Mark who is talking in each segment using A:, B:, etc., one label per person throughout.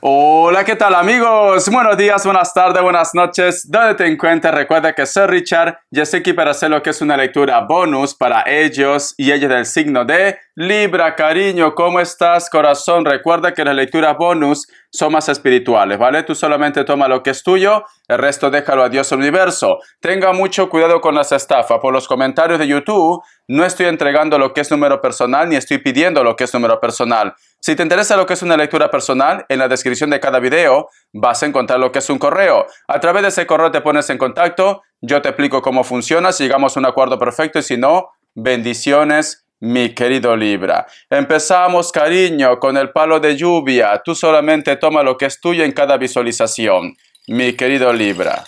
A: Hola, ¿qué tal amigos? Buenos días, buenas tardes, buenas noches. ¿Dónde te encuentras? Recuerda que soy Richard y estoy aquí para hacer lo que es una lectura bonus para ellos y ellos del signo de Libra. Cariño, ¿cómo estás, corazón? Recuerda que las lecturas bonus son más espirituales, ¿vale? Tú solamente toma lo que es tuyo, el resto déjalo a Dios universo. Tenga mucho cuidado con las estafas. Por los comentarios de YouTube no estoy entregando lo que es número personal ni estoy pidiendo lo que es número personal. Si te interesa lo que es una lectura personal, en la descripción de cada video vas a encontrar lo que es un correo. A través de ese correo te pones en contacto, yo te explico cómo funciona, si llegamos a un acuerdo perfecto y si no, bendiciones, mi querido Libra. Empezamos, cariño, con el palo de lluvia. Tú solamente toma lo que es tuyo en cada visualización, mi querido Libra.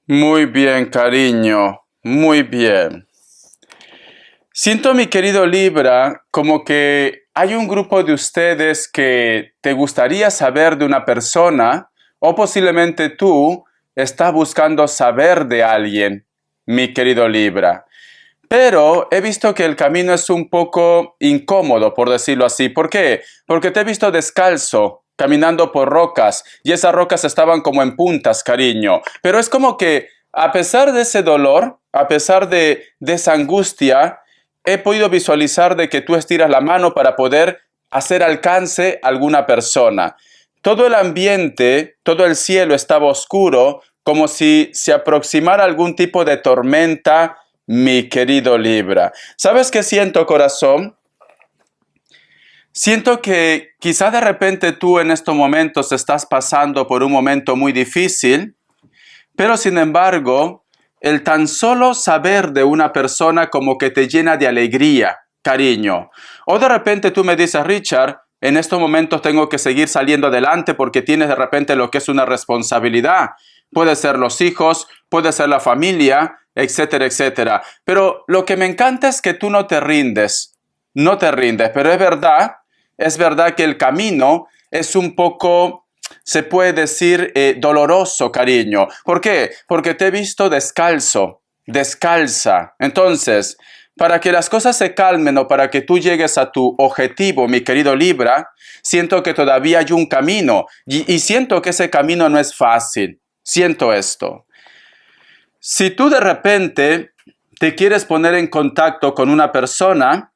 A: Muy bien, cariño, muy bien. Siento, mi querido Libra, como que hay un grupo de ustedes que te gustaría saber de una persona o posiblemente tú estás buscando saber de alguien, mi querido Libra. Pero he visto que el camino es un poco incómodo, por decirlo así. ¿Por qué? Porque te he visto descalzo, caminando por rocas, y esas rocas estaban como en puntas, cariño. Pero es como que, a pesar de ese dolor, a pesar de esa angustia, he podido visualizar de que tú estiras la mano para poder hacer alcance a alguna persona. Todo el ambiente, todo el cielo estaba oscuro, como si se aproximara algún tipo de tormenta, mi querido Libra. ¿Sabes qué siento, corazón? Siento que quizá de repente tú en estos momentos estás pasando por un momento muy difícil, pero sin embargo, el tan solo saber de una persona como que te llena de alegría, cariño. O de repente tú me dices, Richard, en estos momentos tengo que seguir saliendo adelante porque tienes de repente lo que es una responsabilidad. Puede ser los hijos, puede ser la familia, etcétera, etcétera. Pero lo que me encanta es que tú no te rindes, no te rindes, pero es verdad que el camino es un poco, se puede decir, doloroso, cariño. ¿Por qué? Porque te he visto descalzo, descalza. Entonces, para que las cosas se calmen o para que tú llegues a tu objetivo, mi querido Libra, siento que todavía hay un camino y siento que ese camino no es fácil. Siento esto. Si tú de repente te quieres poner en contacto con una persona,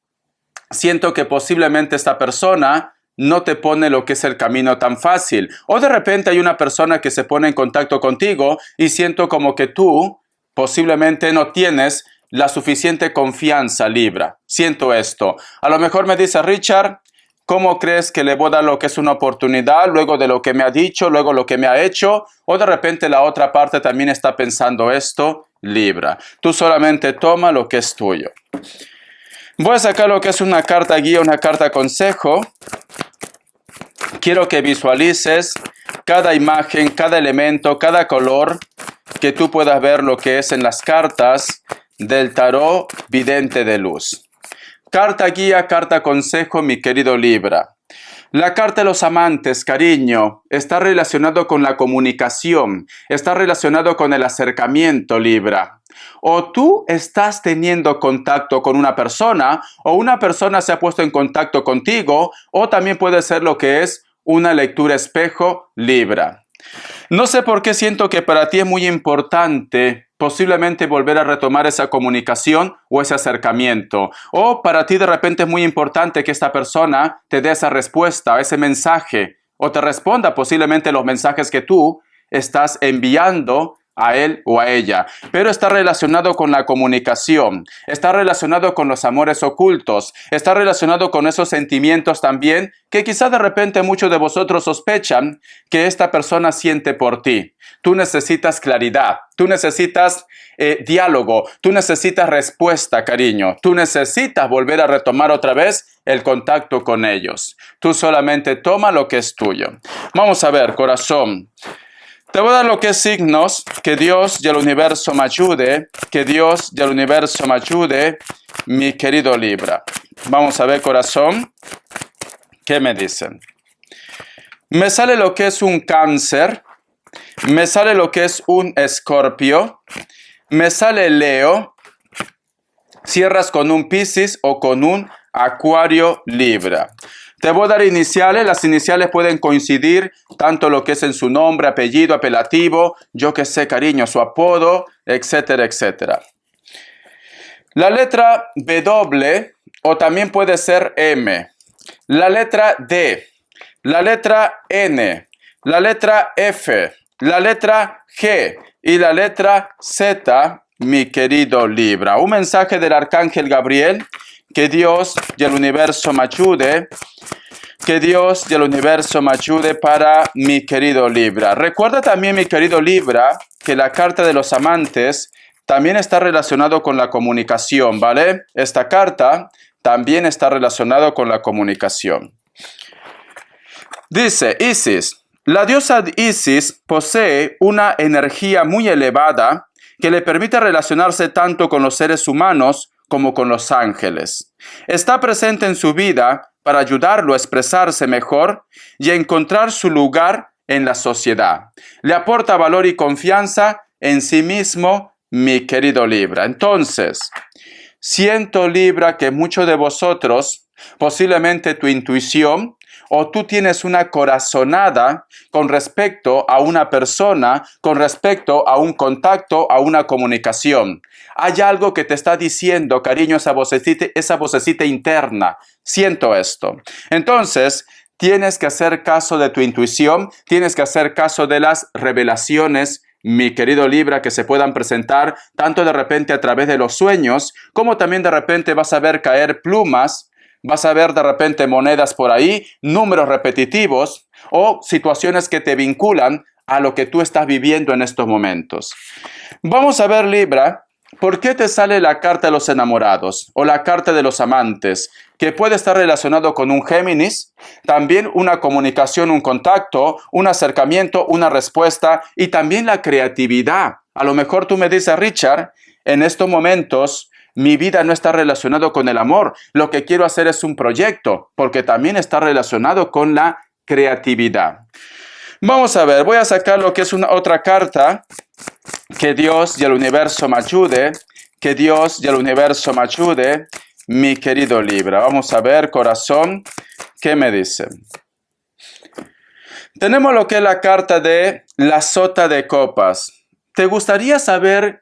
A: siento que posiblemente esta persona no te pone lo que es el camino tan fácil. O de repente hay una persona que se pone en contacto contigo y siento como que tú posiblemente no tienes la suficiente confianza, Libra. Siento esto. A lo mejor me dice, Richard, ¿cómo crees que le voy a dar lo que es una oportunidad luego de lo que me ha dicho, luego lo que me ha hecho? O de repente la otra parte también está pensando esto, Libra. Tú solamente toma lo que es tuyo. Voy a sacar lo que es una carta guía, una carta consejo. Quiero que visualices cada imagen, cada elemento, cada color, que tú puedas ver lo que es en las cartas del tarot vidente de luz. Carta guía, carta consejo, mi querido Libra. La carta de los amantes, cariño, está relacionado con la comunicación, está relacionado con el acercamiento, Libra. O tú estás teniendo contacto con una persona, o una persona se ha puesto en contacto contigo, o también puede ser lo que es una lectura espejo, Libra. No sé por qué siento que para ti es muy importante posiblemente volver a retomar esa comunicación o ese acercamiento. O para ti de repente es muy importante que esta persona te dé esa respuesta, ese mensaje, o te responda posiblemente los mensajes que tú estás enviando a él o a ella, pero está relacionado con la comunicación, está relacionado con los amores ocultos, está relacionado con esos sentimientos también que quizá de repente muchos de vosotros sospechan que esta persona siente por ti. Tú necesitas claridad, tú necesitas diálogo, tú necesitas respuesta, cariño, tú necesitas volver a retomar otra vez el contacto con ellos. Tú solamente toma lo que es tuyo. Vamos a ver, corazón. Te voy a dar lo que es signos, que Dios y el universo me ayude, que Dios y el universo me ayude, mi querido Libra. Vamos a ver, corazón, ¿qué me dicen? Me sale lo que es un Cáncer, me sale lo que es un Escorpio, me sale Leo, cierras con un Piscis o con un Acuario Libra. Te voy a dar iniciales, las iniciales pueden coincidir, tanto lo que es en su nombre, apellido, apelativo, yo que sé, cariño, su apodo, etcétera, etcétera. La letra W o también puede ser M, la letra D, la letra N, la letra F, la letra G y la letra Z, mi querido Libra. Un mensaje del Arcángel Gabriel. Que Dios y el universo me ayude. Que Dios y el universo me ayude para mi querido Libra. Recuerda también, mi querido Libra, que la carta de los amantes también está relacionado con la comunicación, ¿vale? Esta carta también está relacionado con la comunicación. Dice Isis. La diosa Isis posee una energía muy elevada que le permite relacionarse tanto con los seres humanos como con los ángeles. Está presente en su vida para ayudarlo a expresarse mejor y a encontrar su lugar en la sociedad. Le aporta valor y confianza en sí mismo, mi querido Libra. Entonces, siento, Libra, que muchos de vosotros, posiblemente tu intuición, o tú tienes una corazonada con respecto a una persona, con respecto a un contacto, a una comunicación. Hay algo que te está diciendo, cariño, esa vocecita interna. Siento esto. Entonces, tienes que hacer caso de tu intuición, tienes que hacer caso de las revelaciones, mi querido Libra, que se puedan presentar tanto de repente a través de los sueños, como también de repente vas a ver caer plumas, vas a ver de repente monedas por ahí, números repetitivos o situaciones que te vinculan a lo que tú estás viviendo en estos momentos. Vamos a ver, Libra, ¿por qué te sale la carta de los enamorados o la carta de los amantes? Que puede estar relacionado con un Géminis, también una comunicación, un contacto, un acercamiento, una respuesta y también la creatividad. A lo mejor tú me dices, Richard, en estos momentos mi vida no está relacionado con el amor. Lo que quiero hacer es un proyecto, porque también está relacionado con la creatividad. Vamos a ver, voy a sacar lo que es otra carta. Que Dios y el universo me ayude. Que Dios y el universo me ayude, mi querido Libra. Vamos a ver, corazón, ¿qué me dicen? Tenemos lo que es la carta de la sota de copas. ¿Te gustaría saber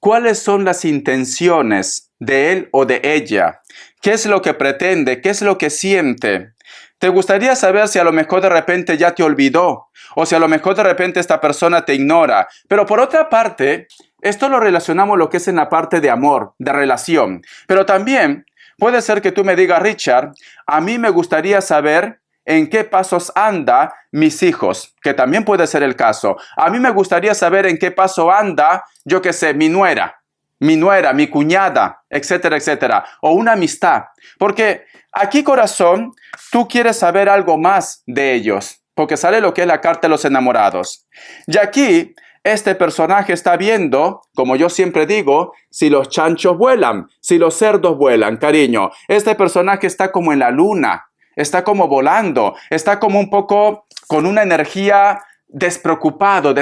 A: cuáles son las intenciones de él o de ella? ¿Qué es lo que pretende? ¿Qué es lo que siente? ¿Te gustaría saber si a lo mejor de repente ya te olvidó? O si a lo mejor de repente esta persona te ignora. Pero por otra parte, esto lo relacionamos lo que es en la parte de amor, de relación. Pero también puede ser que tú me digas, Richard, a mí me gustaría saber en qué pasos anda mis hijos, que también puede ser el caso. A mí me gustaría saber en qué paso anda, yo qué sé, mi nuera, mi cuñada, etcétera, etcétera. O una amistad. Porque aquí, corazón, tú quieres saber algo más de ellos. Porque sale lo que es la carta de los enamorados. Y aquí, este personaje está viendo, como yo siempre digo, si los chanchos vuelan, si los cerdos vuelan, cariño. Este personaje está como en la luna. Está como volando, está como un poco con una energía despreocupada,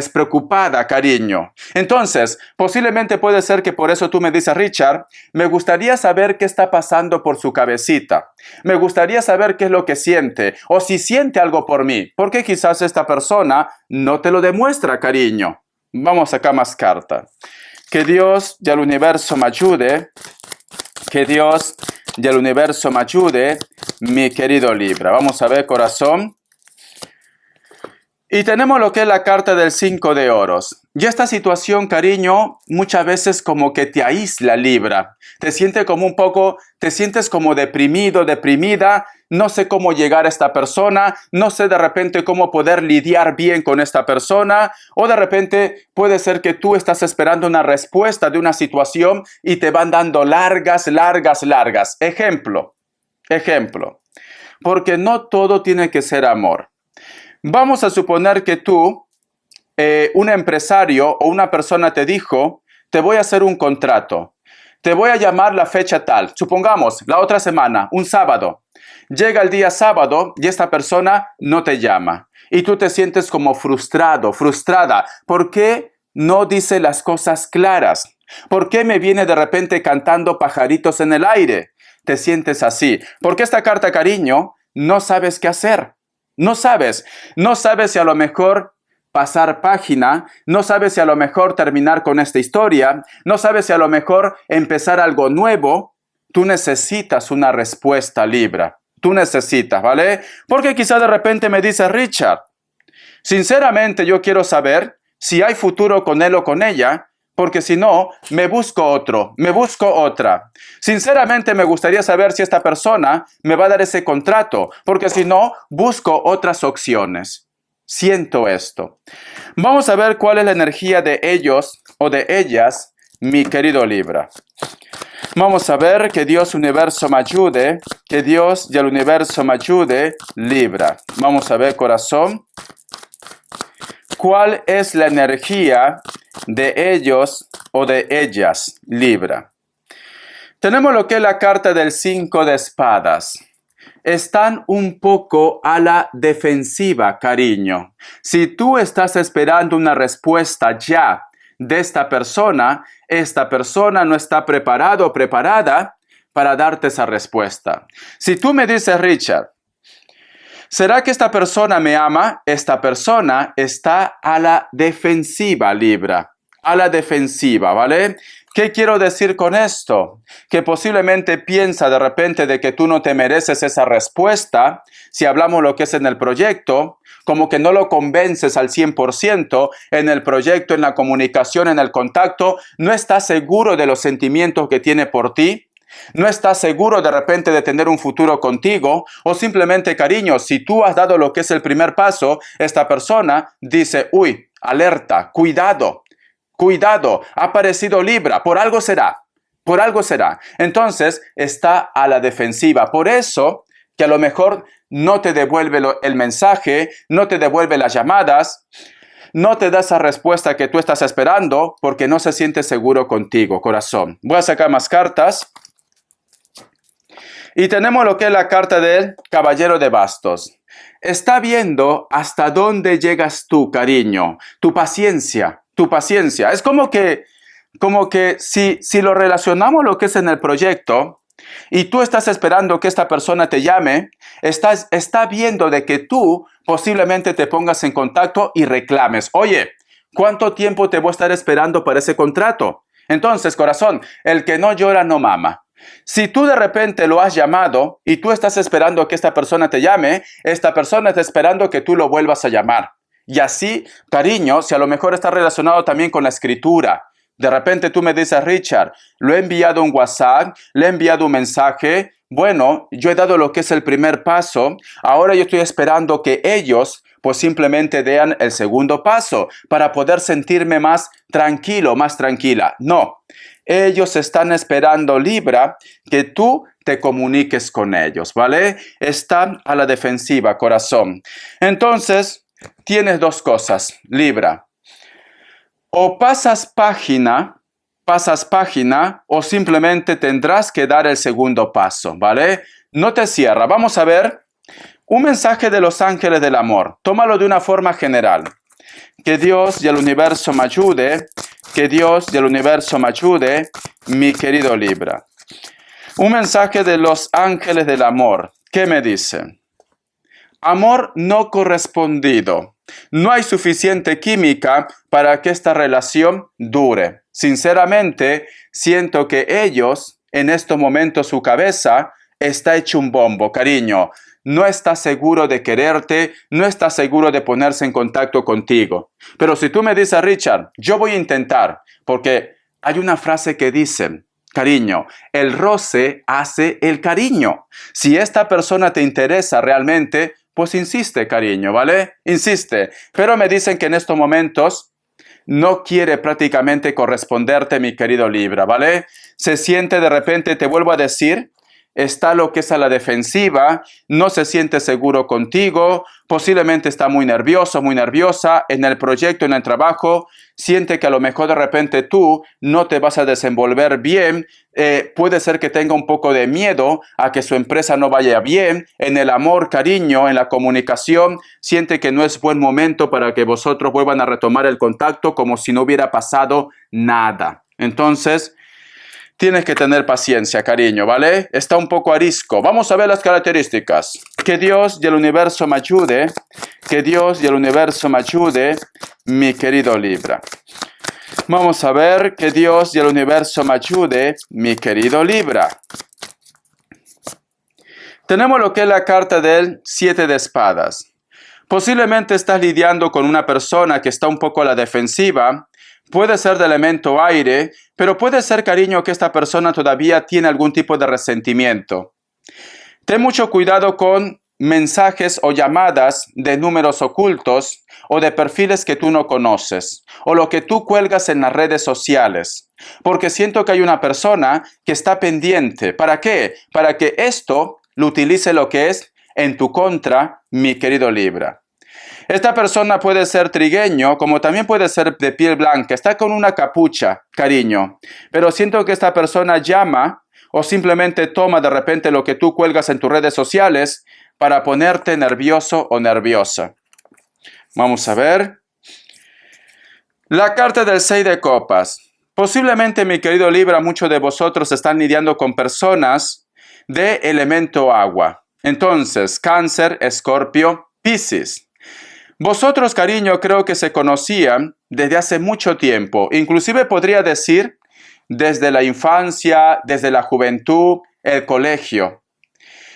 A: cariño. Entonces, posiblemente puede ser que por eso tú me dices, Richard, me gustaría saber qué está pasando por su cabecita. Me gustaría saber qué es lo que siente o si siente algo por mí, porque quizás esta persona no te lo demuestra, cariño. Vamos a sacar más cartas. Que Dios y el universo me ayude. Que Dios y el universo me ayude, mi querido Libra. Vamos a ver, corazón. Y tenemos lo que es la carta del 5 de oros. Y esta situación, cariño, muchas veces como que te aísla, Libra. Te sientes como un poco, te sientes como deprimido, deprimida. No sé cómo llegar a esta persona, no sé de repente cómo poder lidiar bien con esta persona, o de repente puede ser que tú estás esperando una respuesta de una situación y te van dando largas. Ejemplo, porque no todo tiene que ser amor. Vamos a suponer que tú, un empresario o una persona te dijo, te voy a hacer un contrato, te voy a llamar la fecha tal, supongamos la otra semana, un sábado. Llega el día sábado y esta persona no te llama y tú te sientes como frustrado, frustrada. ¿Por qué no dice las cosas claras? ¿Por qué me viene de repente cantando pajaritos en el aire? Te sientes así. Porque esta carta, cariño, no sabes qué hacer. No sabes si a lo mejor pasar página, no sabes si a lo mejor terminar con esta historia, no sabes si a lo mejor empezar algo nuevo. Tú necesitas una respuesta, Libra. Tú necesitas, ¿vale? Porque quizá de repente me dice Richard, sinceramente yo quiero saber si hay futuro con él o con ella, porque si no, me busco otro, me busco otra. Sinceramente me gustaría saber si esta persona me va a dar ese contrato, porque si no, busco otras opciones. Siento esto. Vamos a ver cuál es la energía de ellos o de ellas, mi querido Libra. Vamos a ver, que Dios Universo me ayude, que Dios y el Universo me ayude, Libra. Vamos a ver, corazón, cuál es la energía de ellos o de ellas, Libra. Tenemos lo que es la carta del 5 de espadas. Están un poco a la defensiva, cariño. Si tú estás esperando una respuesta ya de esta persona no está preparado o preparada para darte esa respuesta. Si tú me dices, Richard, ¿será que esta persona me ama? Esta persona está a la defensiva, Libra. A la defensiva, ¿vale? ¿Qué quiero decir con esto? Que posiblemente piensa de repente de que tú no te mereces esa respuesta. Si hablamos lo que es en el proyecto, como que no lo convences al 100% en el proyecto, en la comunicación, en el contacto, no estás seguro de los sentimientos que tiene por ti. No estás seguro de repente de tener un futuro contigo, o simplemente, cariño, si tú has dado lo que es el primer paso, esta persona dice, uy, alerta, cuidado, ha aparecido Libra, por algo será. Entonces está a la defensiva. Por eso que a lo mejor no te devuelve el mensaje, no te devuelve las llamadas, no te da esa respuesta que tú estás esperando porque no se siente seguro contigo, corazón. Voy a sacar más cartas. Y tenemos lo que es la carta del Caballero de Bastos. Está viendo hasta dónde llegas tú, cariño, tu paciencia. Es como que si lo relacionamos lo que es en el proyecto y tú estás esperando que esta persona te llame, está viendo de que tú posiblemente te pongas en contacto y reclames. Oye, ¿cuánto tiempo te voy a estar esperando para ese contrato? Entonces, corazón, el que no llora no mama. Si tú de repente lo has llamado y tú estás esperando que esta persona te llame, esta persona está esperando que tú lo vuelvas a llamar. Y así, cariño, si a lo mejor está relacionado también con la escritura. De repente tú me dices, Richard, lo he enviado un WhatsApp, le he enviado un mensaje. Bueno, yo he dado lo que es el primer paso. Ahora yo estoy esperando que ellos pues simplemente den el segundo paso para poder sentirme más tranquilo, más tranquila. No, ellos están esperando, Libra, que tú te comuniques con ellos, ¿vale? Están a la defensiva, corazón. Entonces, tienes dos cosas, Libra. O pasas página o simplemente tendrás que dar el segundo paso, ¿vale? No te cierra. Vamos a ver un mensaje de los ángeles del amor. Tómalo de una forma general. Que Dios y el universo me ayude. Que Dios y el universo me ayude, mi querido Libra. Un mensaje de los ángeles del amor. ¿Qué me dicen? Amor no correspondido. No hay suficiente química para que esta relación dure. Sinceramente, siento que ellos, en estos momentos, su cabeza está hecho un bombo, cariño. no está seguro de quererte, no está seguro de ponerse en contacto contigo. Pero si tú me dices, Richard, yo voy a intentar, porque hay una frase que dice, cariño, el roce hace el cariño. Si esta persona te interesa realmente, pues insiste, cariño, ¿vale? Insiste. Pero me dicen que en estos momentos no quiere prácticamente corresponderte, mi querido Libra, ¿vale? Se siente de repente, te vuelvo a decir, está lo que es a la defensiva, no se siente seguro contigo, posiblemente está muy nervioso, muy nerviosa en el proyecto, en el trabajo, siente que a lo mejor de repente tú no te vas a desenvolver bien, puede ser que tenga un poco de miedo a que su empresa no vaya bien, en el amor, cariño, en la comunicación, siente que no es buen momento para que vosotros vuelvan a retomar el contacto como si no hubiera pasado nada. Entonces, tienes que tener paciencia, cariño, ¿vale? Está un poco arisco. Vamos a ver las características. Que Dios y el universo me ayude. Que Dios y el universo me ayude, mi querido Libra. Vamos a ver que Dios y el universo me ayude, mi querido Libra. Tenemos lo que es la carta del 7 de espadas. Posiblemente estás lidiando con una persona que está un poco a la defensiva. Puede ser de elemento aire, pero puede ser, cariño, que esta persona todavía tiene algún tipo de resentimiento. Ten mucho cuidado con mensajes o llamadas de números ocultos o de perfiles que tú no conoces, o lo que tú cuelgas en las redes sociales, porque siento que hay una persona que está pendiente. ¿Para qué? Para que esto lo utilice lo que es en tu contra, mi querido Libra. Esta persona puede ser trigueño, como también puede ser de piel blanca. Está con una capucha, cariño. Pero siento que esta persona llama o simplemente toma de repente lo que tú cuelgas en tus redes sociales para ponerte nervioso o nerviosa. Vamos a ver. La carta del 6 de copas. Posiblemente, mi querido Libra, muchos de vosotros están lidiando con personas de elemento agua. Entonces, Cáncer, Escorpio, Piscis. Vosotros, cariño, creo que se conocían desde hace mucho tiempo. Inclusive podría decir desde la infancia, desde la juventud, el colegio.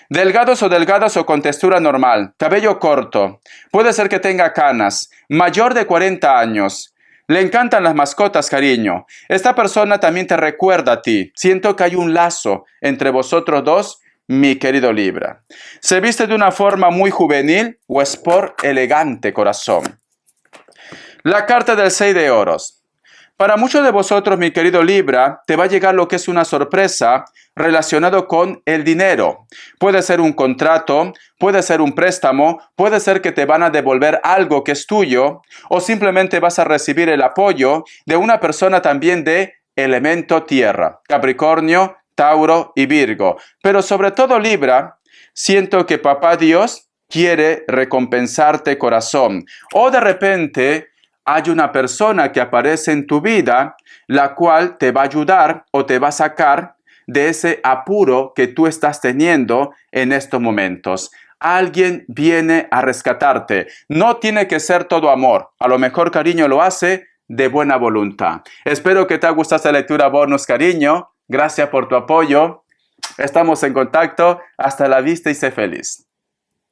A: Delgados o delgadas o con textura normal, cabello corto, puede ser que tenga canas, mayor de 40 años. Le encantan las mascotas, cariño. Esta persona también te recuerda a ti. Siento que hay un lazo entre vosotros dos, mi querido Libra. ¿Se viste de una forma muy juvenil o es por elegante, corazón? La carta del 6 de oros. Para muchos de vosotros, mi querido Libra, te va a llegar lo que es una sorpresa relacionado con el dinero. Puede ser un contrato, puede ser un préstamo, puede ser que te van a devolver algo que es tuyo, o simplemente vas a recibir el apoyo de una persona también de elemento tierra. Capricornio, Tauro y Virgo. Pero sobre todo, Libra, siento que Papá Dios quiere recompensarte, corazón. O de repente hay una persona que aparece en tu vida, la cual te va a ayudar o te va a sacar de ese apuro que tú estás teniendo en estos momentos. Alguien viene a rescatarte. No tiene que ser todo amor. A lo mejor, cariño, lo hace de buena voluntad. Espero que te haya gustado esta lectura bonus, cariño. Gracias por tu apoyo. Estamos en contacto. Hasta la vista y sé feliz.